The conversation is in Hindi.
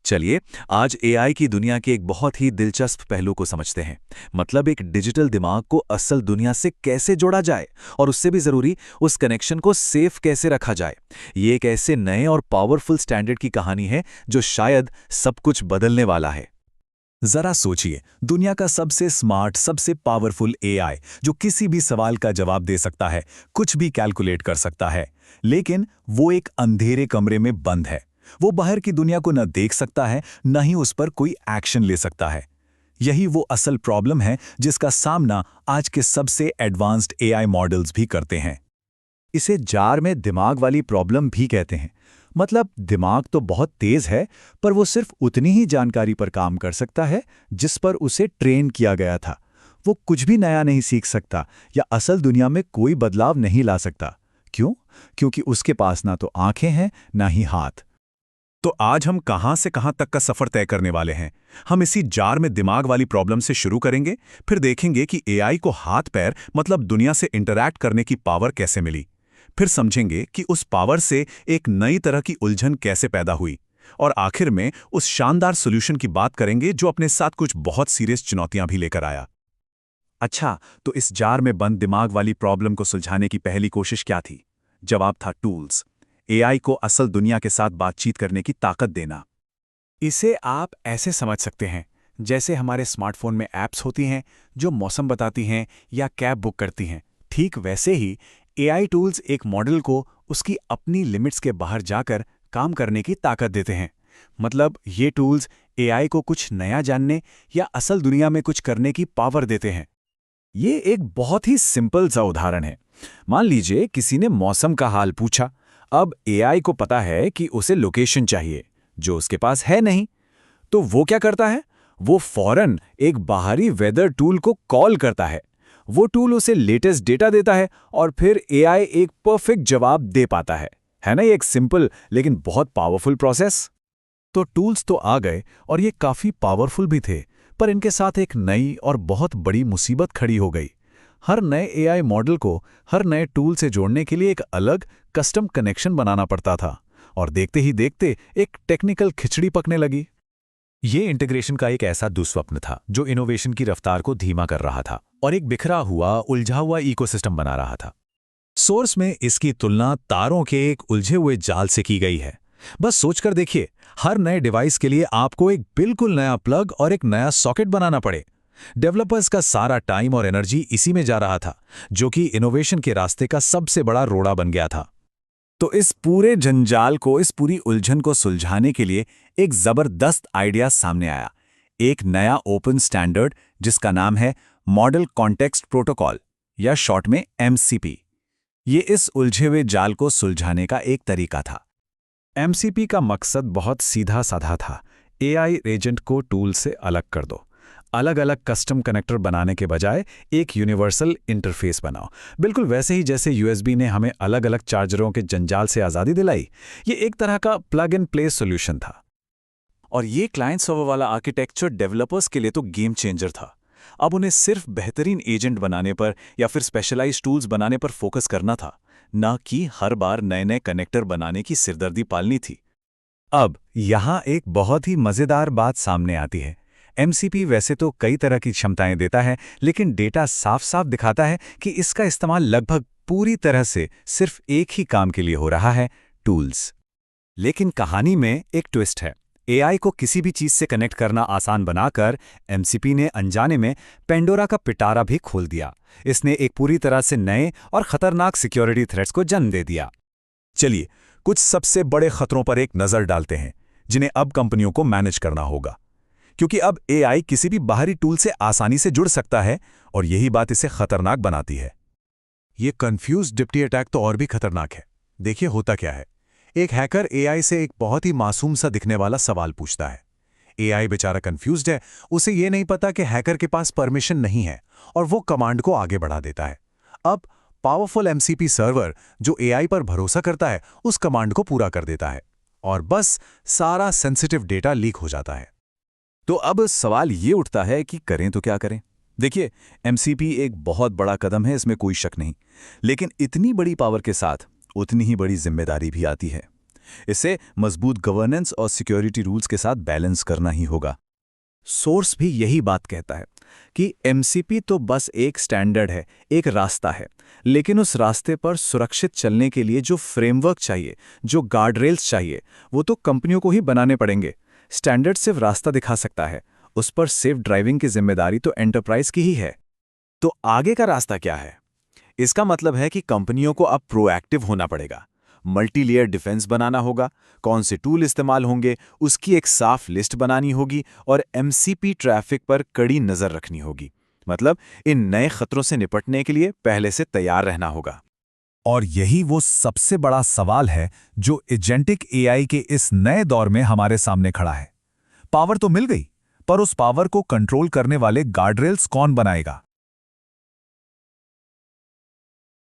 चलिए, आज एआई की दुनिया के एक बहुत ही दिलचस्प पहलू को समझते हैं। मतलब एक डिजिटल दिमाग को असल दुनिया से कैसे जोड़ा जाए और उससे भी जरूरी उस कनेक्शन को सेफ कैसे रखा जाए। ये एक ऐसे नए और पावरफुल स्टैंडर्ड की कहानी है जो शायद सब कुछ बदलने वाला है। जरा सोचिए, दुनिया का सबसे स्मार्ट, सबसे पावरफुल एआई जो किसी भी सवाल का जवाब दे सकता है, कुछ भी कैलकुलेट कर सकता है, लेकिन वो एक अंधेरे कमरे में बंद है। वो बाहर की दुनिया को न देख सकता है, न ही उस पर कोई एक्शन ले सकता है। यही वो असल प्रॉब्लम है जिसका सामना आज के सबसे एडवांस्ड एआई मॉडल्स भी करते हैं। इसे जार में दिमाग वाली प्रॉब्लम भी कहते हैं। मतलब दिमाग तो बहुत तेज है, पर वो सिर्फ उतनी ही जानकारी पर काम कर सकता है जिस पर उसे ट्रेन किया गया था। वो कुछ भी नया नहीं सीख सकता या असल दुनिया में कोई बदलाव नहीं ला सकता। क्यों? क्योंकि उसके पास ना तो आंखें हैं, ना ही हाथ। तो आज हम कहां से कहां तक का सफर तय करने वाले हैं। हम इसी जार में दिमाग वाली प्रॉब्लम से शुरू करेंगे, फिर देखेंगे कि एआई को हाथ पैर मतलब दुनिया से इंटरैक्ट करने की पावर कैसे मिली। फिर समझेंगे कि उस पावर से एक नई तरह की उलझन कैसे पैदा हुई, और आखिर में उस शानदार सॉल्यूशन की बात करेंगे जो अपने साथ कुछ बहुत सीरियस चुनौतियां भी लेकर आया। अच्छा, तो इस जार में बंद दिमाग वाली प्रॉब्लम को सुलझाने की पहली कोशिश क्या थी? जवाब था टूल्स। एआई को असल दुनिया के साथ बातचीत करने की ताकत देना। इसे आप ऐसे समझ सकते हैं, जैसे हमारे स्मार्टफोन में ऐप्स होती हैं जो मौसम बताती हैं या कैब बुक करती हैं। ठीक वैसे ही एआई टूल्स एक मॉडल को उसकी अपनी लिमिट्स के बाहर जाकर काम करने की ताकत देते हैं। मतलब ये टूल्स एआई को कुछ नया जानने या असल दुनिया में कुछ करने की पावर देते हैं। ये एक बहुत ही सिंपल सा उदाहरण है। मान लीजिए किसी ने मौसम का हाल पूछा। अब एआई को पता है कि उसे लोकेशन चाहिए, जो उसके पास है नहीं। तो वो क्या करता है? वो फौरन एक बाहरी वेदर टूल को कॉल करता है। वो टूल उसे लेटेस्ट डेटा देता है और फिर एआई एक परफेक्ट जवाब दे पाता है। है ना, ये एक सिंपल लेकिन बहुत पावरफुल प्रोसेस। तो टूल्स तो आ गए और ये काफी पावरफुल भी थे, पर इनके साथ एक नई और बहुत बड़ी मुसीबत खड़ी हो गई। हर नए एआई मॉडल को हर नए टूल से जोड़ने के लिए एक अलग कस्टम कनेक्शन बनाना पड़ता था, और देखते ही देखते एक टेक्निकल खिचड़ी पकने लगी। ये इंटीग्रेशन का एक ऐसा दुस्वप्न था जो इनोवेशन की रफ्तार को धीमा कर रहा था और एक बिखरा हुआ, उलझा हुआ इकोसिस्टम बना रहा था। सोर्स में इसकी तुलना तारों के एक उलझे हुए जाल से की गई है। बस सोचकर देखिए, हर नए डिवाइस के लिए आपको एक बिल्कुल नया प्लग और एक नया सॉकेट बनाना पड़े। डेवलपर्स का सारा टाइम और एनर्जी इसी में जा रहा था, जो कि इनोवेशन के रास्ते का सबसे बड़ा रोड़ा बन गया था। तो इस पूरे जंजाल को, इस पूरी उलझन को सुलझाने के लिए एक जबरदस्त आइडिया सामने आया। एक नया ओपन स्टैंडर्ड जिसका नाम है मॉडल कॉन्टेक्स्ट प्रोटोकॉल, या शॉर्ट में एमसीपी। ये इस उलझे हुए जाल को सुलझाने का एक तरीका था। एमसीपी का मकसद बहुत सीधा साधा था। एआई एजेंट को टूल से अलग कर दो। अलग अलग कस्टम कनेक्टर बनाने के बजाय एक यूनिवर्सल इंटरफेस बनाओ, बिल्कुल वैसे ही जैसे यूएसबी ने हमें अलग अलग चार्जरों के जंजाल से आज़ादी दिलाई। ये एक तरह का प्लग एंड प्ले सॉल्यूशन था। और ये क्लाइंट सर्वर वाला आर्किटेक्चर डेवलपर्स के लिए तो गेम चेंजर था। अब उन्हें सिर्फ बेहतरीन एजेंट बनाने पर या फिर स्पेशलाइज्ड टूल्स बनाने पर फोकस करना था, ना कि हर बार नए नए कनेक्टर बनाने की सिरदर्दी पालनी थी। अब यहाँ एक बहुत ही मज़ेदार बात सामने आती है। एमसीपी वैसे तो कई तरह की क्षमताएं देता है, लेकिन डेटा साफ साफ दिखाता है कि इसका इस्तेमाल लगभग पूरी तरह से सिर्फ एक ही काम के लिए हो रहा है, टूल्स। लेकिन कहानी में एक ट्विस्ट है। एआई को किसी भी चीज से कनेक्ट करना आसान बनाकर एमसीपी ने अनजाने में पेंडोरा का पिटारा भी खोल दिया। इसने एक पूरी तरह से नए और खतरनाक सिक्योरिटी थ्रेट्स को जन्म दे दिया। चलिए, कुछ सबसे बड़े खतरों पर एक नजर डालते हैं जिन्हें अब कंपनियों को मैनेज करना होगा, क्योंकि अब एआई किसी भी बाहरी टूल से आसानी से जुड़ सकता है, और यही बात इसे खतरनाक बनाती है। ये कंफ्यूज डिप्टी अटैक तो और भी खतरनाक है। देखिए होता क्या है। एक हैकर एआई से एक बहुत ही मासूम सा दिखने वाला सवाल पूछता है। एआई बेचारा कंफ्यूज्ड है, उसे ये नहीं पता कि हैकर के पास परमिशन नहीं है, और वो कमांड को आगे बढ़ा देता है। अब पावरफुल एमसीपी सर्वर जो एआई पर भरोसा करता है, उस कमांड को पूरा कर देता है, और बस सारा सेंसिटिव डेटा लीक हो जाता है। तो अब सवाल ये उठता है कि करें तो क्या करें। देखिए, एमसीपी एक बहुत बड़ा कदम है, इसमें कोई शक नहीं, लेकिन इतनी बड़ी पावर के साथ उतनी ही बड़ी जिम्मेदारी भी आती है। इसे मजबूत गवर्नेंस और सिक्योरिटी रूल्स के साथ बैलेंस करना ही होगा। सोर्स भी यही बात कहता है कि एमसीपी तो बस एक स्टैंडर्ड है, एक रास्ता है, लेकिन उस रास्ते पर सुरक्षित चलने के लिए जो फ्रेमवर्क चाहिए, जो गार्डरेल्स चाहिए, वो तो कंपनियों को ही बनाने पड़ेंगे। स्टैंडर्ड सिर्फ रास्ता दिखा सकता है, उस पर सेफ ड्राइविंग की जिम्मेदारी तो एंटरप्राइज की ही है। तो आगे का रास्ता क्या है? इसका मतलब है कि कंपनियों को अब प्रोएक्टिव होना पड़ेगा। मल्टी लेयर डिफेंस बनाना होगा, कौन से टूल इस्तेमाल होंगे उसकी एक साफ लिस्ट बनानी होगी और एमसीपी ट्रैफिक पर कड़ी नजर रखनी होगी। मतलब इन नए खतरों से निपटने के लिए पहले से तैयार रहना होगा। और यही वो सबसे बड़ा सवाल है जो एजेंटिक एआई के इस नए दौर में हमारे सामने खड़ा है। पावर तो मिल गई, पर उस पावर को कंट्रोल करने वाले गार्डरेल्स कौन बनाएगा?